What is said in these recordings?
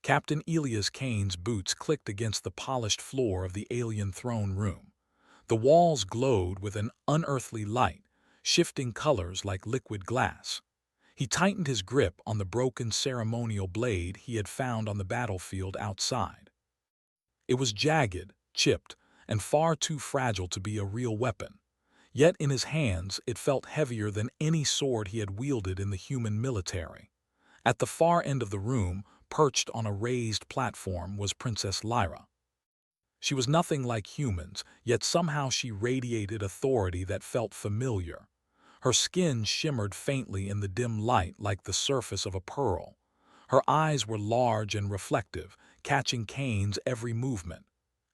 Captain Elias Kane's boots clicked against the polished floor of the alien throne room. The walls glowed with an unearthly light, shifting colors like liquid glass. He tightened his grip on the broken ceremonial blade he had found on the battlefield outside. It was jagged, chipped, and far too fragile to be a real weapon. Yet in his hands it felt heavier than any sword he had wielded in the human military. At the far end of the room, perched on a raised platform, was Princess Lyra. She was nothing like humans, yet somehow she radiated authority that felt familiar. Her skin shimmered faintly in the dim light like the surface of a pearl. Her eyes were large and reflective, catching Kane's every movement.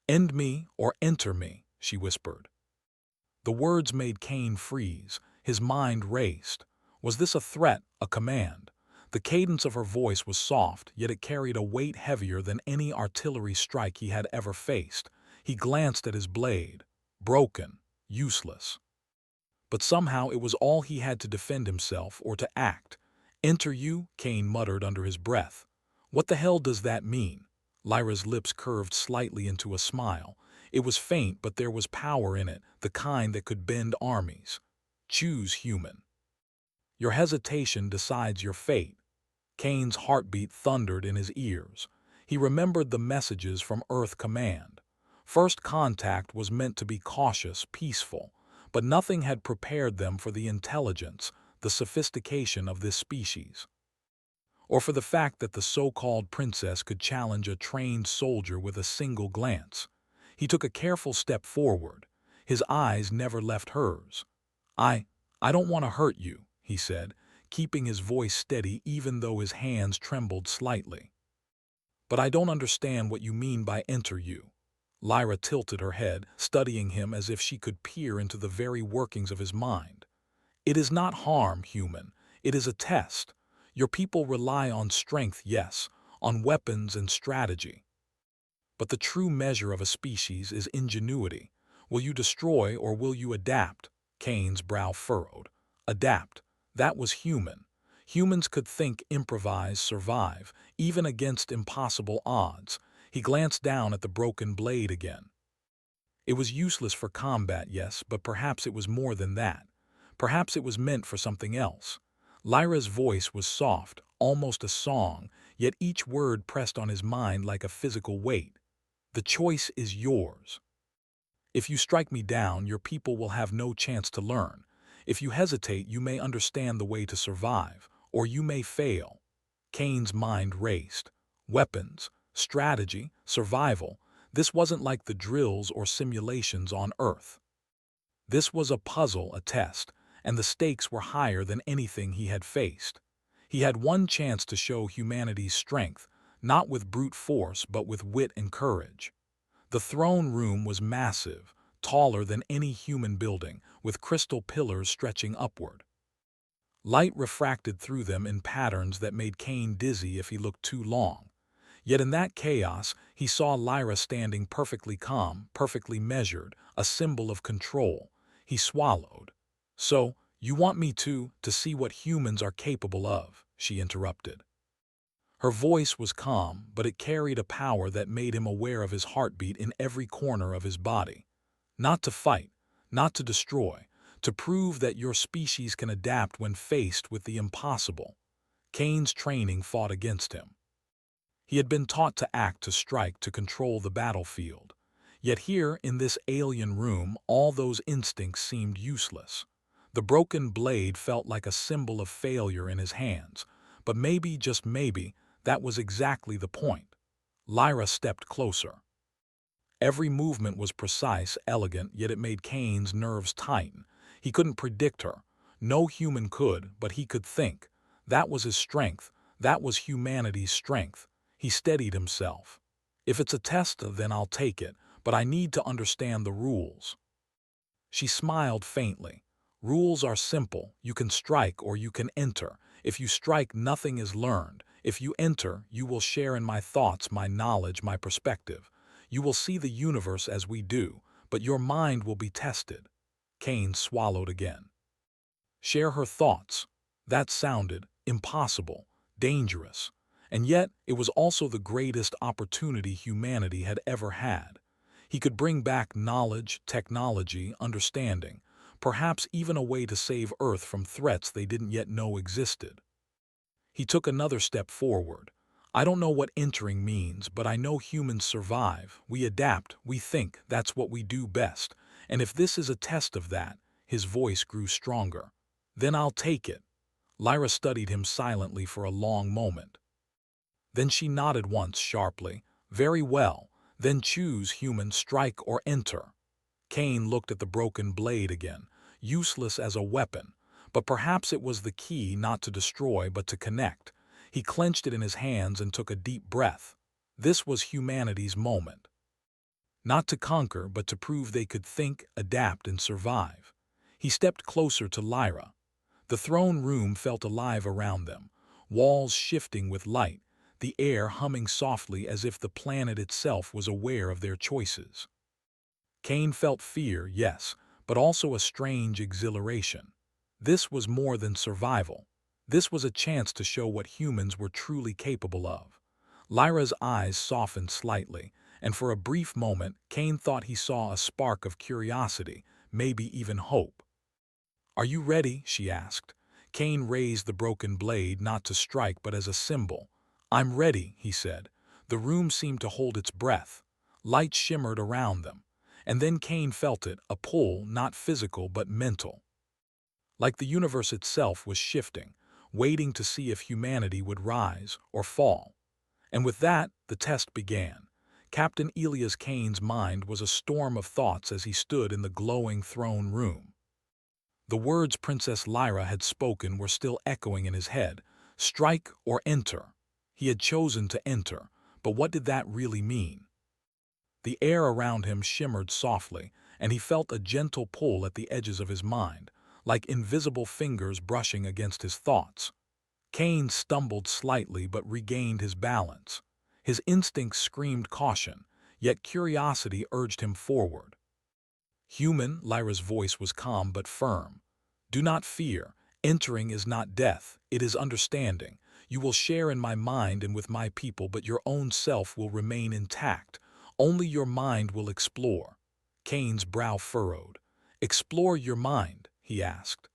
"End me or enter me," she whispered. The words made Kane freeze. His mind raced. Was this a threat, a command? The cadence of her voice was soft, yet it carried a weight heavier than any artillery strike he had ever faced. He glanced at his blade. Broken, useless. But somehow it was all he had to defend himself or to act. "Enter you?" Kane muttered under his breath. "What the hell does that mean?" Lyra's lips curved slightly into a smile. It was faint, but there was power in it, the kind that could bend armies. "Choose human. Your hesitation decides your fate." Kane's heartbeat thundered in his ears. He remembered the messages from Earth Command. First contact was meant to be cautious, peaceful, but nothing had prepared them for the intelligence, the sophistication of this species. Or for the fact that the so-called princess could challenge a trained soldier with a single glance. He took a careful step forward. His eyes never left hers. I don't want to hurt you," he said, keeping his voice steady even though his hands trembled slightly. "But I don't understand what you mean by enter you." Lyra tilted her head, studying him as if she could peer into the very workings of his mind. "It is not harm, human. It is a test. Your people rely on strength, yes, on weapons and strategy. But the true measure of a species is ingenuity. Will you destroy or will you adapt?" Kane's brow furrowed. Adapt. That was human. Humans could think, improvise, survive, even against impossible odds. He glanced down at the broken blade again. It was useless for combat, yes, but perhaps it was more than that. Perhaps it was meant for something else. Lyra's voice was soft, almost a song, yet each word pressed on his mind like a physical weight. "The choice is yours. If you strike me down, your people will have no chance to learn. If you hesitate, you may understand the way to survive, or you may fail." Kane's mind raced. Weapons, strategy, survival. This wasn't like the drills or simulations on Earth. This was a puzzle, a test, and the stakes were higher than anything he had faced. He had one chance to show humanity's strength, not with brute force but with wit and courage. The throne room was massive, taller than any human building, with crystal pillars stretching upward. Light refracted through them in patterns that made Kane dizzy if he looked too long. Yet in that chaos, he saw Lyra standing perfectly calm, perfectly measured, a symbol of control. He swallowed. "So, you want me to see what humans are capable of," she interrupted. Her voice was calm, but it carried a power that made him aware of his heartbeat in every corner of his body. "Not to fight, not to destroy, to prove that your species can adapt when faced with the impossible." Kane's training fought against him. He had been taught to act, to strike, to control the battlefield. Yet here, in this alien room, all those instincts seemed useless. The broken blade felt like a symbol of failure in his hands, but maybe, just maybe, that was exactly the point. Lyra stepped closer. Every movement was precise, elegant, yet it made Kane's nerves tighten. He couldn't predict her. No human could, but he could think. That was his strength. That was humanity's strength. He steadied himself. "If it's a test, then I'll take it, but I need to understand the rules." She smiled faintly. "Rules are simple. You can strike or you can enter. If you strike, nothing is learned. If you enter, you will share in my thoughts, my knowledge, my perspective. You will see the universe as we do, but your mind will be tested." Kane swallowed again. Share her thoughts. That sounded impossible, dangerous. And yet, it was also the greatest opportunity humanity had ever had. He could bring back knowledge, technology, understanding, perhaps even a way to save Earth from threats they didn't yet know existed. He took another step forward. I don't know what entering means, but I know humans survive. We adapt, we think, that's what we do best. And if this is a test of that, his voice grew stronger. Then I'll take it. Lyra studied him silently for a long moment. Then she nodded once sharply. Very well. Then choose human, strike or enter. Cain looked at the broken blade again, useless as a weapon, but perhaps it was the key not to destroy but to connect. He clenched it in his hands and took a deep breath. This was humanity's moment. Not to conquer, but to prove they could think, adapt, and survive. He stepped closer to Lyra. The throne room felt alive around them, walls shifting with light, the air humming softly as if the planet itself was aware of their choices. Cain felt fear, yes, but also a strange exhilaration. This was more than survival. This was a chance to show what humans were truly capable of. Lyra's eyes softened slightly, and for a brief moment Cain thought he saw a spark of curiosity, maybe even hope. "Are you ready?" she asked. Cain raised the broken blade not to strike but as a symbol. "I'm ready," he said. The room seemed to hold its breath. Light shimmered around them. And then Cain felt it, a pull, not physical but mental. Like the universe itself was shifting, waiting to see if humanity would rise or fall. And with that, the test began. Captain Elias Cain's mind was a storm of thoughts as he stood in the glowing throne room. The words Princess Lyra had spoken were still echoing in his head. Strike or enter. He had chosen to enter, but what did that really mean? The air around him shimmered softly, and he felt a gentle pull at the edges of his mind, like invisible fingers brushing against his thoughts. Cain stumbled slightly but regained his balance. His instincts screamed caution, yet curiosity urged him forward. "Human," Lyra's voice was calm but firm. "Do not fear. Entering is not death, it is understanding. You will share in my mind and with my people, but your own self will remain intact. Only your mind will explore." Cain's brow furrowed. "Explore your mind?" he asked.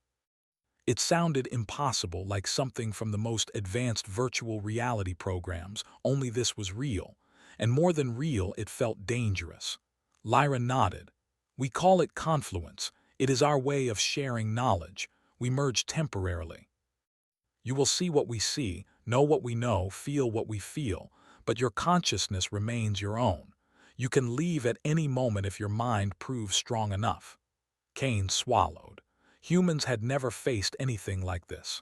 It sounded impossible, like something from the most advanced virtual reality programs, only this was real. And more than real, it felt dangerous. Lyra nodded. "We call it confluence. It is our way of sharing knowledge. We merge temporarily. You will see what we see, know what we know, feel what we feel, but your consciousness remains your own. You can leave at any moment if your mind proves strong enough." Cain swallowed. Humans had never faced anything like this.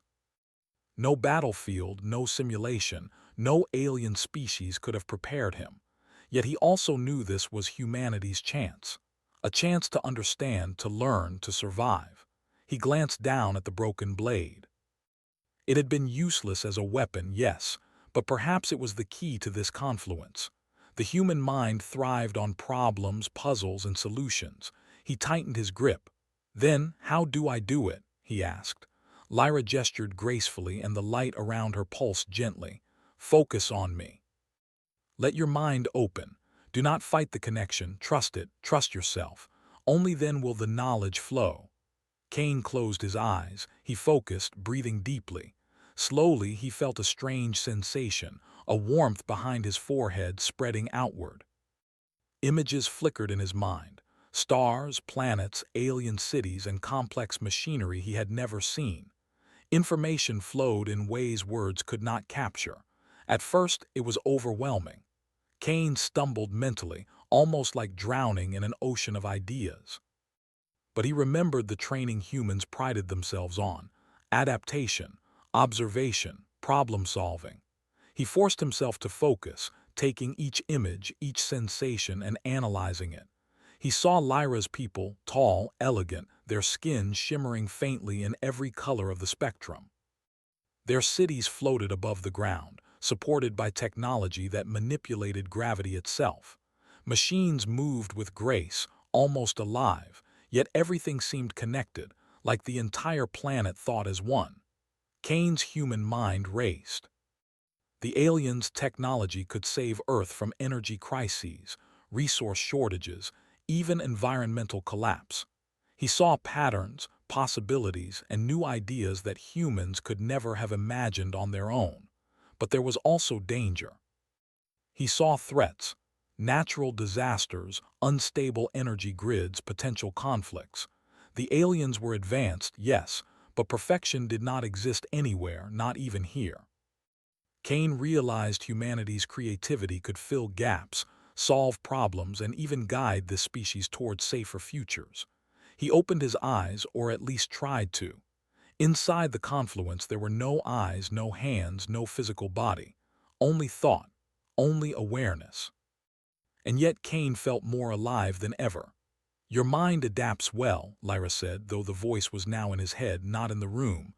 No battlefield, no simulation, no alien species could have prepared him. Yet he also knew this was humanity's chance. A chance to understand, to learn, to survive. He glanced down at the broken blade. It had been useless as a weapon, yes, but perhaps it was the key to this confluence. The human mind thrived on problems, puzzles, and solutions. He tightened his grip. "Then, how do I do it?" he asked. Lyra gestured gracefully and the light around her pulsed gently. "Focus on me. Let your mind open. Do not fight the connection, trust it, trust yourself. Only then will the knowledge flow." Cain closed his eyes. He focused, breathing deeply. Slowly, he felt a strange sensation, a warmth behind his forehead spreading outward. Images flickered in his mind. Stars, planets, alien cities, and complex machinery he had never seen. Information flowed in ways words could not capture. At first, it was overwhelming. Cain stumbled mentally, almost like drowning in an ocean of ideas. But he remembered the training humans prided themselves on: adaptation, observation, problem-solving. He forced himself to focus, taking each image, each sensation, and analyzing it. He saw Lyra's people, tall, elegant, their skin shimmering faintly in every color of the spectrum. Their cities floated above the ground, supported by technology that manipulated gravity itself. Machines moved with grace, almost alive, yet everything seemed connected, like the entire planet thought as one. Cain's human mind raced. The aliens' technology could save Earth from energy crises, resource shortages, even environmental collapse. He saw patterns, possibilities, and new ideas that humans could never have imagined on their own. But there was also danger. He saw threats, natural disasters, unstable energy grids, potential conflicts. The aliens were advanced, yes, but perfection did not exist anywhere, not even here. Kane realized humanity's creativity could fill gaps, solve problems, and even guide this species towards safer futures. He opened his eyes, or at least tried to. Inside the confluence there were no eyes, no hands, no physical body. Only thought, only awareness. And yet Kane felt more alive than ever. "Your mind adapts well," Lyra said, though the voice was now in his head, not in the room.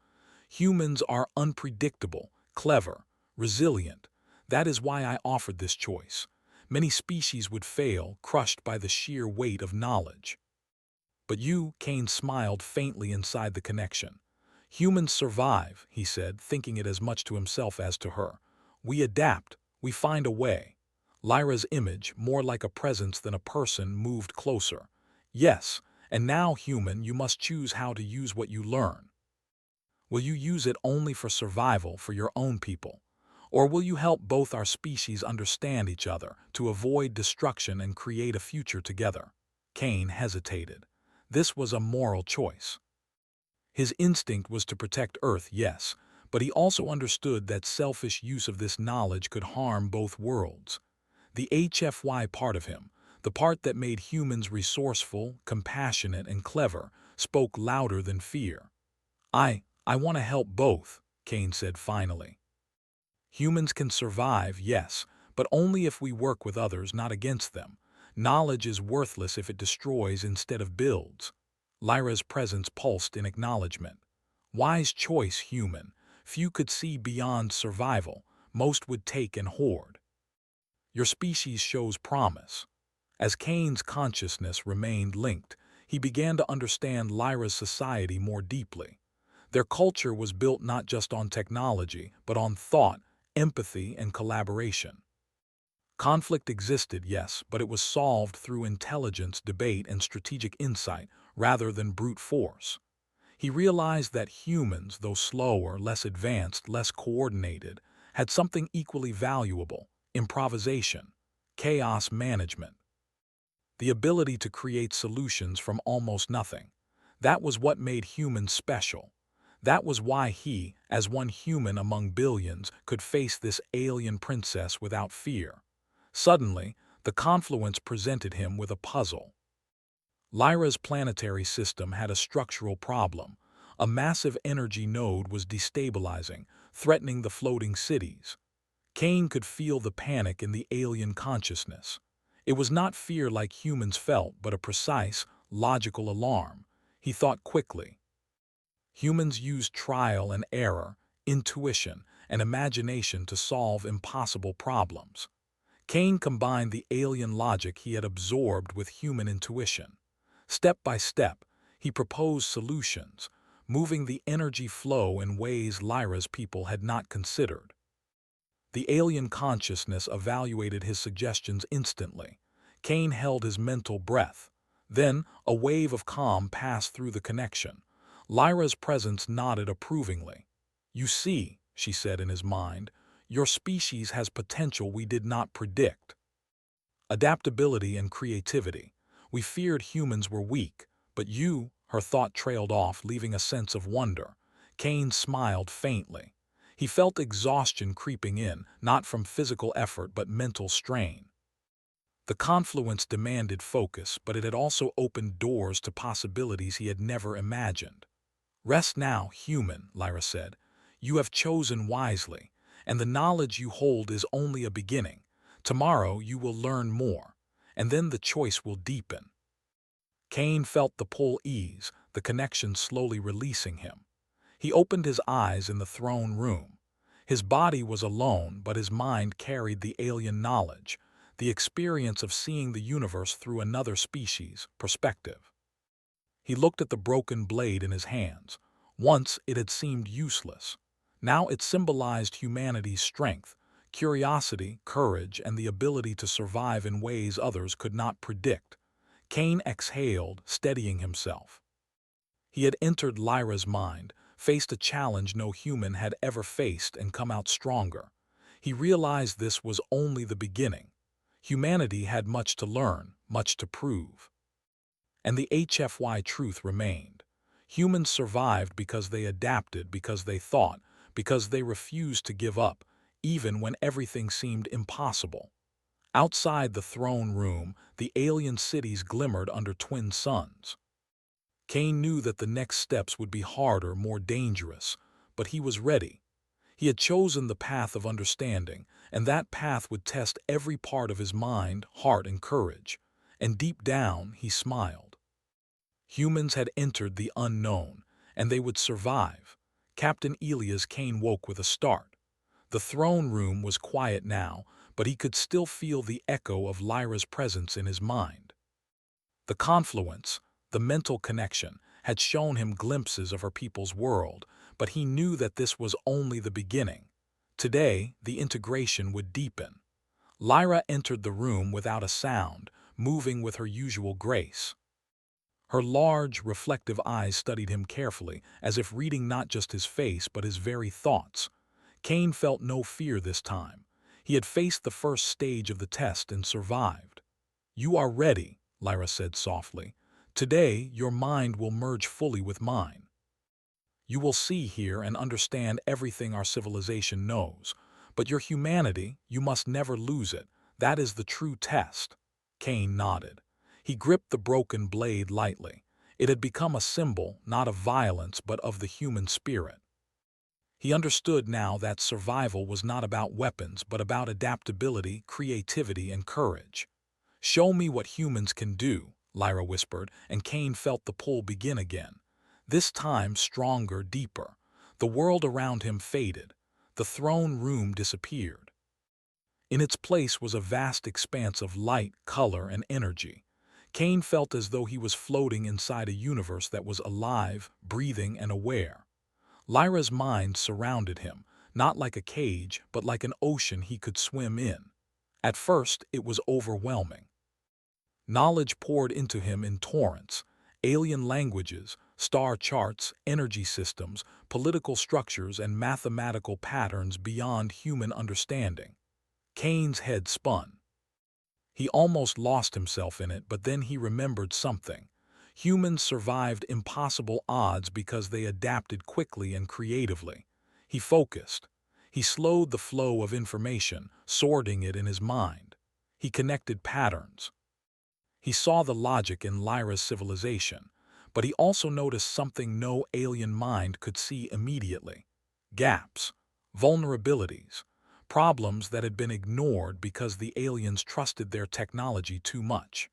"Humans are unpredictable, clever, resilient. That is why I offered this choice. Many species would fail, crushed by the sheer weight of knowledge. But you," Kane smiled faintly inside the connection. "Humans survive," he said, thinking it as much to himself as to her. "We adapt, we find a way." Lyra's image, more like a presence than a person, moved closer. "Yes, and now, human, you must choose how to use what you learn. Will you use it only for survival for your own people? Or will you help both our species understand each other, to avoid destruction and create a future together?" Kane hesitated. This was a moral choice. His instinct was to protect Earth, yes, but he also understood that selfish use of this knowledge could harm both worlds. The HFY part of him, the part that made humans resourceful, compassionate, and clever, spoke louder than fear. I want to help both," Kane said finally. "Humans can survive, yes, but only if we work with others, not against them. Knowledge is worthless if it destroys instead of builds." Lyra's presence pulsed in acknowledgement. "Wise choice, human. Few could see beyond survival. Most would take and hoard. Your species shows promise." As Kane's consciousness remained linked, he began to understand Lyra's society more deeply. Their culture was built not just on technology, but on thought, empathy, and collaboration. Conflict existed, yes, but it was solved through intelligence, debate, and strategic insight rather than brute force. He realized that humans, though slower, less advanced, less coordinated, had something equally valuable: improvisation, chaos management, the ability to create solutions from almost nothing. That was what made humans special. That was why he, as one human among billions, could face this alien princess without fear. Suddenly, the confluence presented him with a puzzle. Lyra's planetary system had a structural problem. A massive energy node was destabilizing, threatening the floating cities. Kane could feel the panic in the alien consciousness. It was not fear like humans felt, but a precise, logical alarm. He thought quickly. Humans use trial and error, intuition, and imagination to solve impossible problems. Kane combined the alien logic he had absorbed with human intuition. Step by step, he proposed solutions, moving the energy flow in ways Lyra's people had not considered. The alien consciousness evaluated his suggestions instantly. Kane held his mental breath. Then, a wave of calm passed through the connection. Lyra's presence nodded approvingly. "You see," she said in his mind, "your species has potential we did not predict. Adaptability and creativity. We feared humans were weak, but you—" Her thought trailed off, leaving a sense of wonder. Kane smiled faintly. He felt exhaustion creeping in, not from physical effort but mental strain. The confluence demanded focus, but it had also opened doors to possibilities he had never imagined. "Rest now, human," Lyra said. "You have chosen wisely, and the knowledge you hold is only a beginning. Tomorrow you will learn more, and then the choice will deepen." Kane felt the pull ease, the connection slowly releasing him. He opened his eyes in the throne room. His body was alone, but his mind carried the alien knowledge, the experience of seeing the universe through another species' perspective. He looked at the broken blade in his hands. Once it had seemed useless. Now it symbolized humanity's strength, curiosity, courage, and the ability to survive in ways others could not predict. Kane exhaled, steadying himself. He had entered Lyra's mind, faced a challenge no human had ever faced, and come out stronger. He realized this was only the beginning. Humanity had much to learn, much to prove. And the HFY truth remained. Humans survived because they adapted, because they thought, because they refused to give up, even when everything seemed impossible. Outside the throne room, the alien cities glimmered under twin suns. Kane knew that the next steps would be harder, more dangerous, but he was ready. He had chosen the path of understanding, and that path would test every part of his mind, heart, and courage. And deep down, he smiled. Humans had entered the unknown, and they would survive. Captain Elias Kane woke with a start. The throne room was quiet now, but he could still feel the echo of Lyra's presence in his mind. The confluence, the mental connection, had shown him glimpses of her people's world, but he knew that this was only the beginning. Today, the integration would deepen. Lyra entered the room without a sound, moving with her usual grace. Her large, reflective eyes studied him carefully, as if reading not just his face but his very thoughts. Kane felt no fear this time. He had faced the first stage of the test and survived. "You are ready," Lyra said softly. "Today, your mind will merge fully with mine. You will see, hear, and understand everything our civilization knows. But your humanity, you must never lose it. That is the true test." Kane nodded. He gripped the broken blade lightly. It had become a symbol, not of violence, but of the human spirit. He understood now that survival was not about weapons, but about adaptability, creativity, and courage. "Show me what humans can do," Lyra whispered, and Kane felt the pull begin again. This time stronger, deeper. The world around him faded. The throne room disappeared. In its place was a vast expanse of light, color, and energy. Kane felt as though he was floating inside a universe that was alive, breathing, and aware. Lyra's mind surrounded him, not like a cage, but like an ocean he could swim in. At first, it was overwhelming. Knowledge poured into him in torrents: alien languages, star charts, energy systems, political structures, and mathematical patterns beyond human understanding. Kane's head spun. He almost lost himself in it, but then he remembered something. Humans survived impossible odds because they adapted quickly and creatively. He focused. He slowed the flow of information, sorting it in his mind. He connected patterns. He saw the logic in Lyra's civilization, but he also noticed something no alien mind could see immediately: gaps, vulnerabilities, problems that had been ignored because the aliens trusted their technology too much.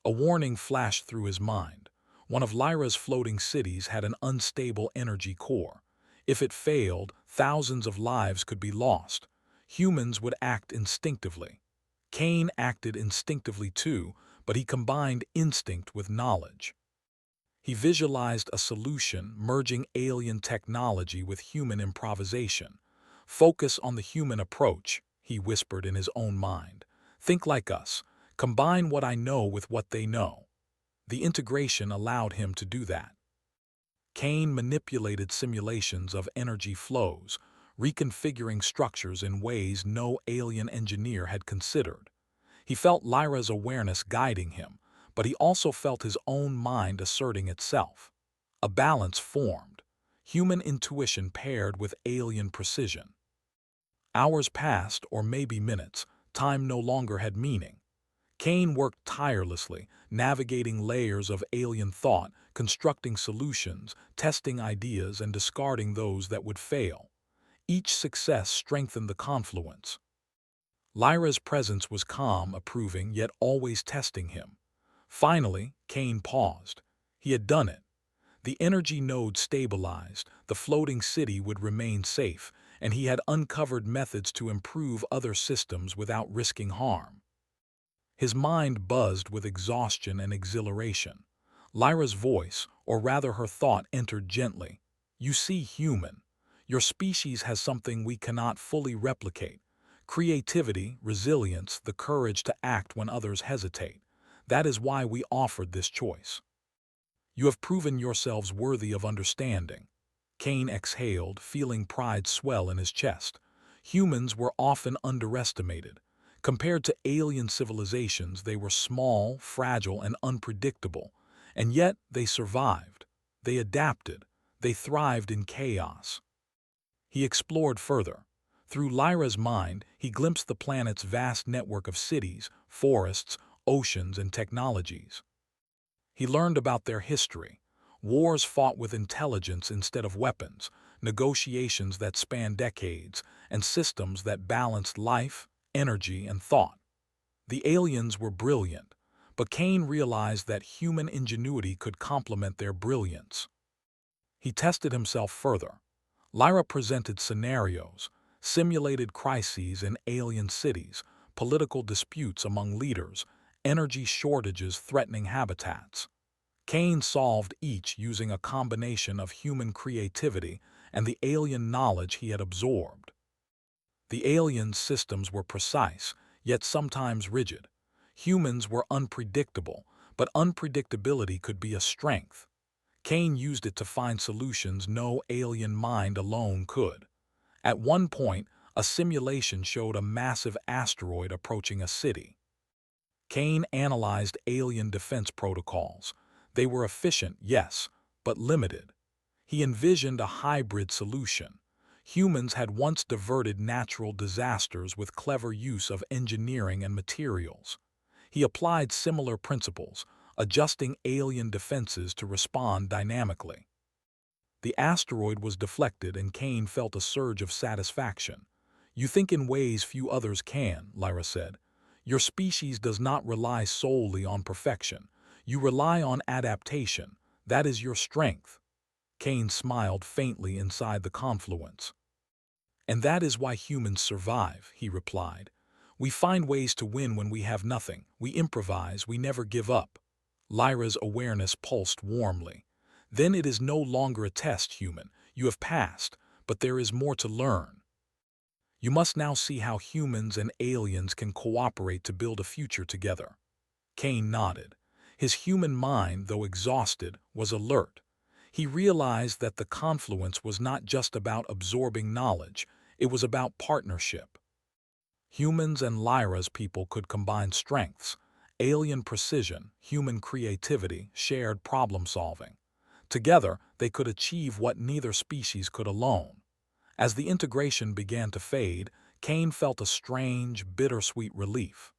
A warning flashed through his mind. One of Lyra's floating cities had an unstable energy core. If it failed, thousands of lives could be lost. Humans would act instinctively. Kane acted instinctively too, but he combined instinct with knowledge. He visualized a solution, merging alien technology with human improvisation. "Focus on the human approach," he whispered in his own mind. "Think like us. Combine what I know with what they know." The integration allowed him to do that. Kane manipulated simulations of energy flows, reconfiguring structures in ways no alien engineer had considered. He felt Lyra's awareness guiding him, but he also felt his own mind asserting itself. A balance formed, human intuition paired with alien precision. Hours passed, or maybe minutes. Time no longer had meaning. Kane worked tirelessly, navigating layers of alien thought, constructing solutions, testing ideas, and discarding those that would fail. Each success strengthened the confluence. Lyra's presence was calm, approving, yet always testing him. Finally, Kane paused. He had done it. The energy node stabilized, the floating city would remain safe, and he had uncovered methods to improve other systems without risking harm. His mind buzzed with exhaustion and exhilaration. Lyra's voice, or rather her thought, entered gently. "You see, human, your species has something we cannot fully replicate. Creativity, resilience, the courage to act when others hesitate. That is why we offered this choice. You have proven yourselves worthy of understanding. Cain exhaled, feeling pride swell in his chest. Humans were often underestimated. Compared to alien civilizations, they were small, fragile, and unpredictable. And yet, they survived. They adapted. They thrived in chaos. He explored further. Through Lyra's mind, he glimpsed the planet's vast network of cities, forests, oceans, and technologies. He learned about their history. Wars fought with intelligence instead of weapons, negotiations that spanned decades, and systems that balanced life, energy, and thought. The aliens were brilliant, but Cain realized that human ingenuity could complement their brilliance. He tested himself further. Lyra presented scenarios, simulated crises in alien cities, political disputes among leaders, energy shortages threatening habitats. Cain solved each using a combination of human creativity and the alien knowledge he had absorbed. The alien systems were precise, yet sometimes rigid. Humans were unpredictable, but unpredictability could be a strength. Cain used it to find solutions no alien mind alone could. At one point, a simulation showed a massive asteroid approaching a city. Cain analyzed alien defense protocols. They were efficient, yes, but limited. He envisioned a hybrid solution. Humans had once diverted natural disasters with clever use of engineering and materials. He applied similar principles, adjusting alien defenses to respond dynamically. The asteroid was deflected and Cain felt a surge of satisfaction. "You think in ways few others can," Lyra said. "Your species does not rely solely on perfection. You rely on adaptation. That is your strength." Cain smiled faintly inside the confluence. "And that is why humans survive," he replied. "We find ways to win when we have nothing. We improvise, we never give up." Lyra's awareness pulsed warmly. "Then it is no longer a test, human. You have passed, but there is more to learn. You must now see how humans and aliens can cooperate to build a future together." Cain nodded. His human mind, though exhausted, was alert. He realized that the confluence was not just about absorbing knowledge, it was about partnership. Humans and Lyra's people could combine strengths, alien precision, human creativity, shared problem-solving. Together, they could achieve what neither species could alone. As the integration began to fade, Cain felt a strange, bittersweet relief.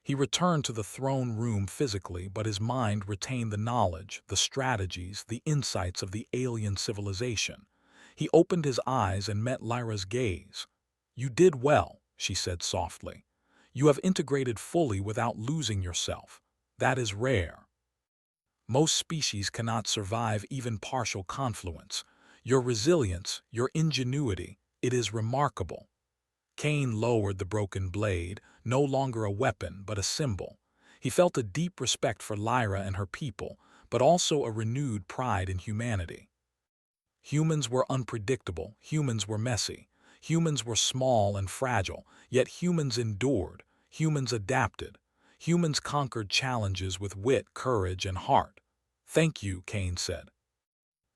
He returned to the throne room physically, but his mind retained the knowledge, the strategies, the insights of the alien civilization. He opened his eyes and met Lyra's gaze. "You did well," she said softly. "You have integrated fully without losing yourself. That is rare. Most species cannot survive even partial confluence. Your resilience, your ingenuity, it is remarkable." Cain lowered the broken blade, no longer a weapon but a symbol. He felt a deep respect for Lyra and her people, but also a renewed pride in humanity. Humans were unpredictable, humans were messy, humans were small and fragile, yet humans endured, humans adapted, humans conquered challenges with wit, courage, and heart. "Thank you," Cain said.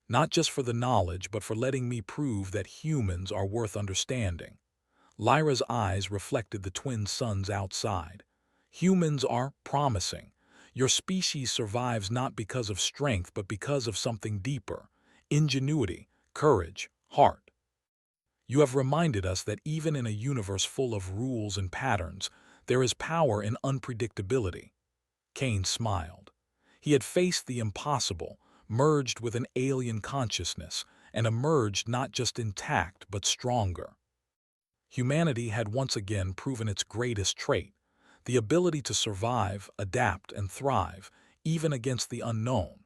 "Not just for the knowledge, but for letting me prove that humans are worth understanding." Lyra's eyes reflected the twin suns outside. "Humans are promising. Your species survives not because of strength, but because of something deeper: ingenuity, courage, heart. You have reminded us that even in a universe full of rules and patterns, there is power in unpredictability." Cain smiled. He had faced the impossible, merged with an alien consciousness, and emerged not just intact but stronger. Humanity had once again proven its greatest trait: the ability to survive, adapt, and thrive, even against the unknown.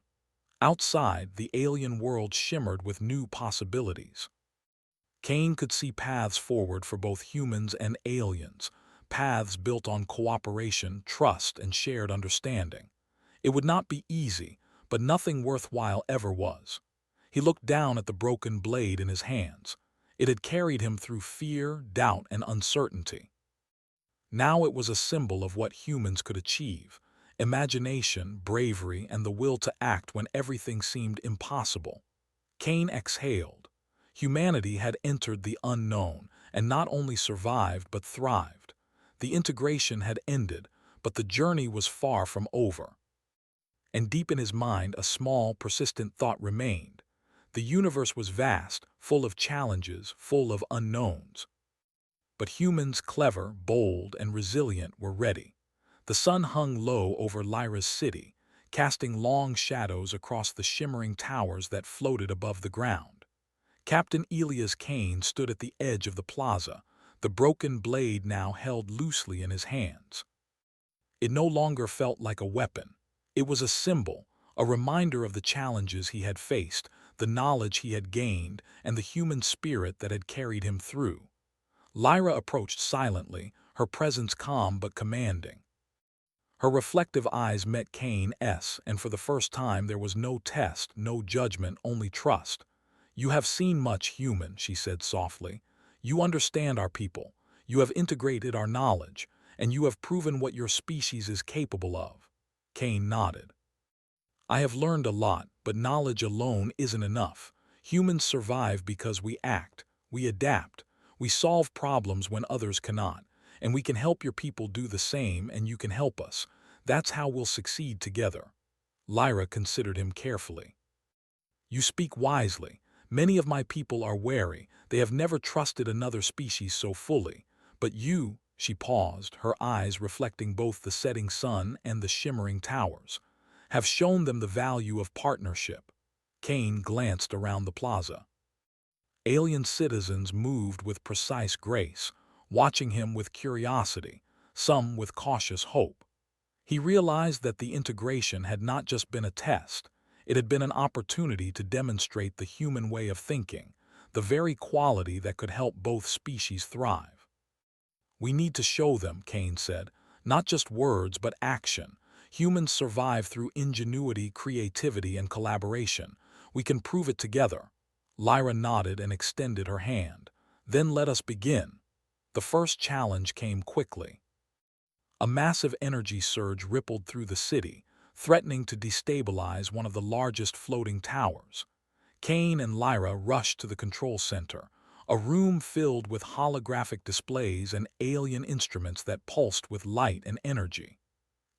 Outside, the alien world shimmered with new possibilities. Cain could see paths forward for both humans and aliens, paths built on cooperation, trust, and shared understanding. It would not be easy, but nothing worthwhile ever was. He looked down at the broken blade in his hands. It had carried him through fear, doubt, and uncertainty. Now it was a symbol of what humans could achieve: imagination, bravery, and the will to act when everything seemed impossible. Kane exhaled. Humanity had entered the unknown, and not only survived but thrived. The integration had ended, but the journey was far from over. And deep in his mind, a small, persistent thought remained. The universe was vast, full of challenges, full of unknowns. But humans, clever, bold, and resilient, were ready. The sun hung low over Lyra's city, casting long shadows across the shimmering towers that floated above the ground. Captain Elias Kane stood at the edge of the plaza, the broken blade now held loosely in his hands. It no longer felt like a weapon. It was a symbol, a reminder of the challenges he had faced, the knowledge he had gained, and the human spirit that had carried him through. Lyra approached silently, her presence calm but commanding. Her reflective eyes met Kane's, and for the first time there was no test, no judgment, only trust. "You have seen much, human," she said softly. "You understand our people. You have integrated our knowledge, and you have proven what your species is capable of." Kane nodded. "I have learned a lot, but knowledge alone isn't enough. Humans survive because we act, we adapt, we solve problems when others cannot, and we can help your people do the same, and you can help us. That's how we'll succeed together." Lyra considered him carefully. "You speak wisely. Many of my people are wary. They have never trusted another species so fully. But you," she paused, her eyes reflecting both the setting sun and the shimmering towers, "have shown them the value of partnership." Kane glanced around the plaza. Alien citizens moved with precise grace, watching him with curiosity, some with cautious hope. He realized that the integration had not just been a test, it had been an opportunity to demonstrate the human way of thinking, the very quality that could help both species thrive. "We need to show them," Kane said, "not just words but action. Humans survive through ingenuity, creativity, and collaboration. We can prove it together." Lyra nodded and extended her hand. "Then let us begin." The first challenge came quickly. A massive energy surge rippled through the city, threatening to destabilize one of the largest floating towers. Kane and Lyra rushed to the control center, a room filled with holographic displays and alien instruments that pulsed with light and energy.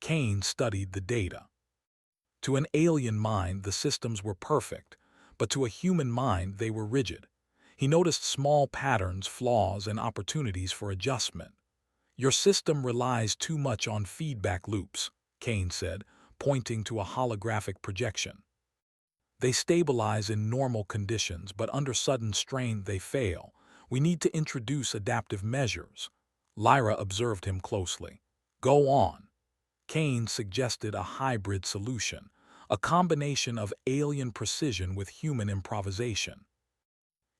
Kane studied the data. To an alien mind, the systems were perfect, but to a human mind, they were rigid. He noticed small patterns, flaws, and opportunities for adjustment. "Your system relies too much on feedback loops," Kane said, pointing to a holographic projection. "They stabilize in normal conditions, but under sudden strain they fail. We need to introduce adaptive measures." Lyra observed him closely. "Go on." Kane suggested a hybrid solution, a combination of alien precision with human improvisation.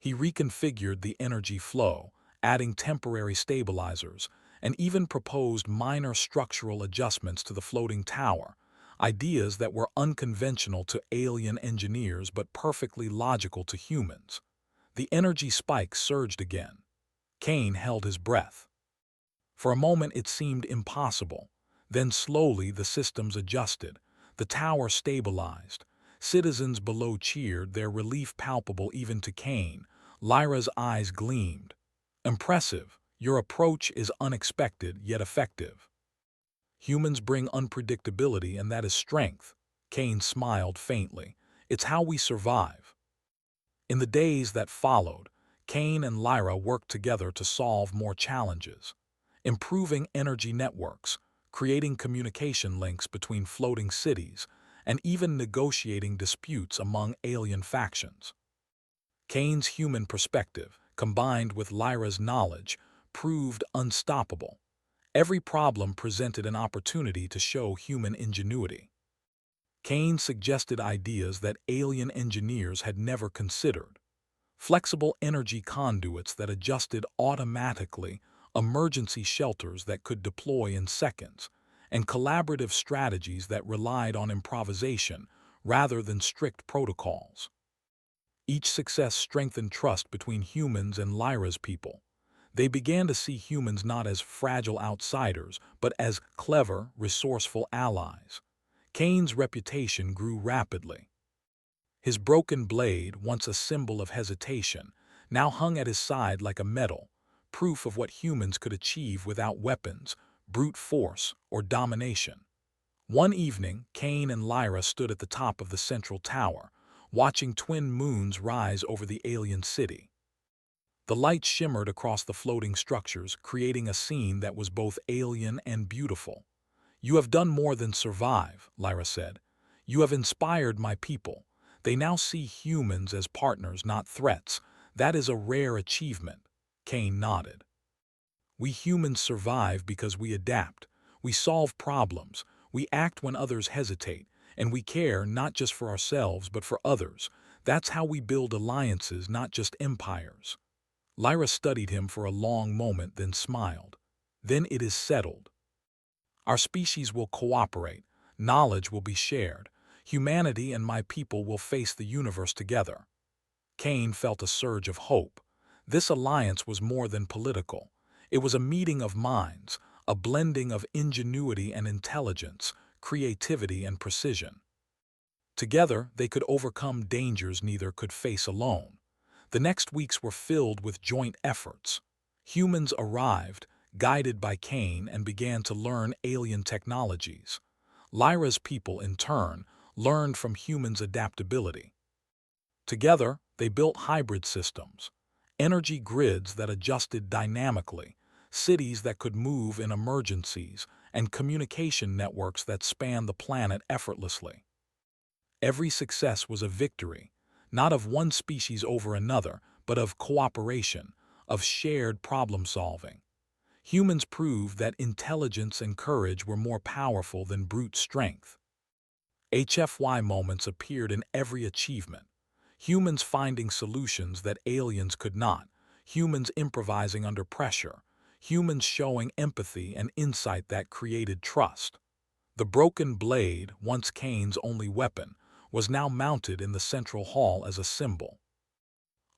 He reconfigured the energy flow, adding temporary stabilizers, and even proposed minor structural adjustments to the floating tower, ideas that were unconventional to alien engineers but perfectly logical to humans. The energy spike surged again. Kane held his breath. For a moment it seemed impossible. Then slowly the systems adjusted. The tower stabilized. Citizens below cheered, their relief palpable even to Kane. Lyra's eyes gleamed. "Impressive. Your approach is unexpected yet effective." "Humans bring unpredictability, and that is strength." Kane smiled faintly. "It's how we survive." In the days that followed, Kane and Lyra worked together to solve more challenges, improving energy networks, creating communication links between floating cities, and even negotiating disputes among alien factions. Kane's human perspective, combined with Lyra's knowledge, proved unstoppable. Every problem presented an opportunity to show human ingenuity. Kane suggested ideas that alien engineers had never considered: flexible energy conduits that adjusted automatically, emergency shelters that could deploy in seconds, and collaborative strategies that relied on improvisation rather than strict protocols. Each success strengthened trust between humans and Lyra's people. They began to see humans not as fragile outsiders, but as clever, resourceful allies. Cain's reputation grew rapidly. His broken blade, once a symbol of hesitation, now hung at his side like a medal, proof of what humans could achieve without weapons, brute force, or domination. One evening, Cain and Lyra stood at the top of the central tower, watching twin moons rise over the alien city. The light shimmered across the floating structures, creating a scene that was both alien and beautiful. "You have done more than survive," Lyra said. "You have inspired my people. They now see humans as partners, not threats. That is a rare achievement." Cain nodded. "We humans survive because we adapt. We solve problems. We act when others hesitate. And we care not just for ourselves, but for others. That's how we build alliances, not just empires." Lyra studied him for a long moment, then smiled. "Then it is settled. Our species will cooperate. Knowledge will be shared. Humanity and my people will face the universe together." Cain felt a surge of hope. This alliance was more than political. It was a meeting of minds, a blending of ingenuity and intelligence, creativity and precision. Together, they could overcome dangers neither could face alone. The next weeks were filled with joint efforts. Humans arrived, guided by Cain, and began to learn alien technologies. Lyra's people, in turn, learned from humans' adaptability. Together, they built hybrid systems, energy grids that adjusted dynamically, cities that could move in emergencies, and communication networks that spanned the planet effortlessly. Every success was a victory, not of one species over another, but of cooperation, of shared problem-solving. Humans proved that intelligence and courage were more powerful than brute strength. HFY moments appeared in every achievement. Humans finding solutions that aliens could not, humans improvising under pressure, humans showing empathy and insight that created trust. The broken blade, once Cain's only weapon, was now mounted in the central hall as a symbol.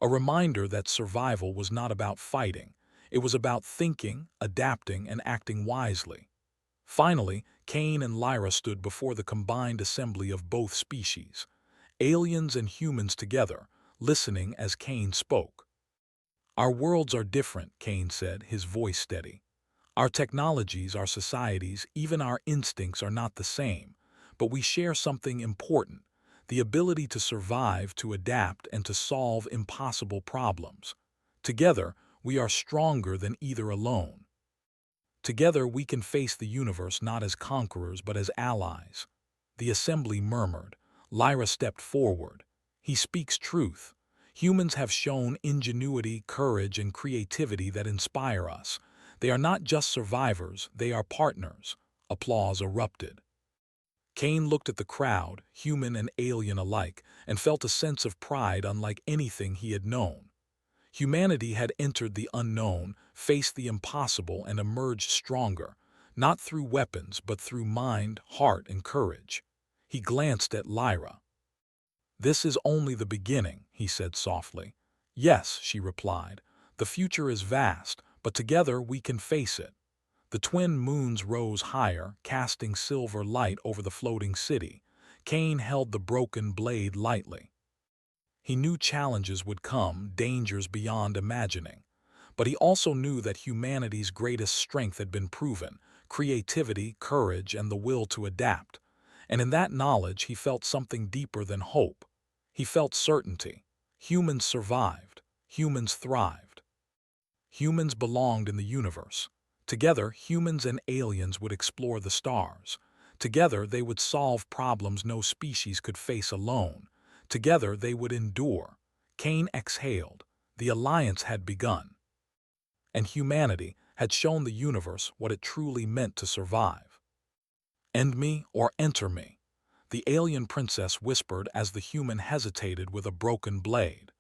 A reminder that survival was not about fighting. It was about thinking, adapting, and acting wisely. Finally, Cain and Lyra stood before the combined assembly of both species, aliens and humans together, listening as Cain spoke. "Our worlds are different," Cain said, his voice steady. "Our technologies, our societies, even our instincts are not the same, but we share something important: the ability to survive, to adapt, and to solve impossible problems. Together, we are stronger than either alone. Together, we can face the universe not as conquerors, but as allies." The assembly murmured. Lyra stepped forward. "He speaks truth. Humans have shown ingenuity, courage, and creativity that inspire us. They are not just survivors, they are partners." Applause erupted. Cain looked at the crowd, human and alien alike, and felt a sense of pride unlike anything he had known. Humanity had entered the unknown, faced the impossible, and emerged stronger, not through weapons, but through mind, heart, and courage. He glanced at Lyra. "This is only the beginning," he said softly. "Yes," she replied, "the future is vast, but together we can face it." The twin moons rose higher, casting silver light over the floating city. Cain held the broken blade lightly. He knew challenges would come, dangers beyond imagining. But he also knew that humanity's greatest strength had been proven: creativity, courage, and the will to adapt. And in that knowledge he felt something deeper than hope. He felt certainty. Humans survived. Humans thrived. Humans belonged in the universe. Together, humans and aliens would explore the stars. Together, they would solve problems no species could face alone. Together, they would endure. Cain exhaled. The alliance had begun. And humanity had shown the universe what it truly meant to survive. "End me or enter me," the alien princess whispered as the human hesitated with a broken blade.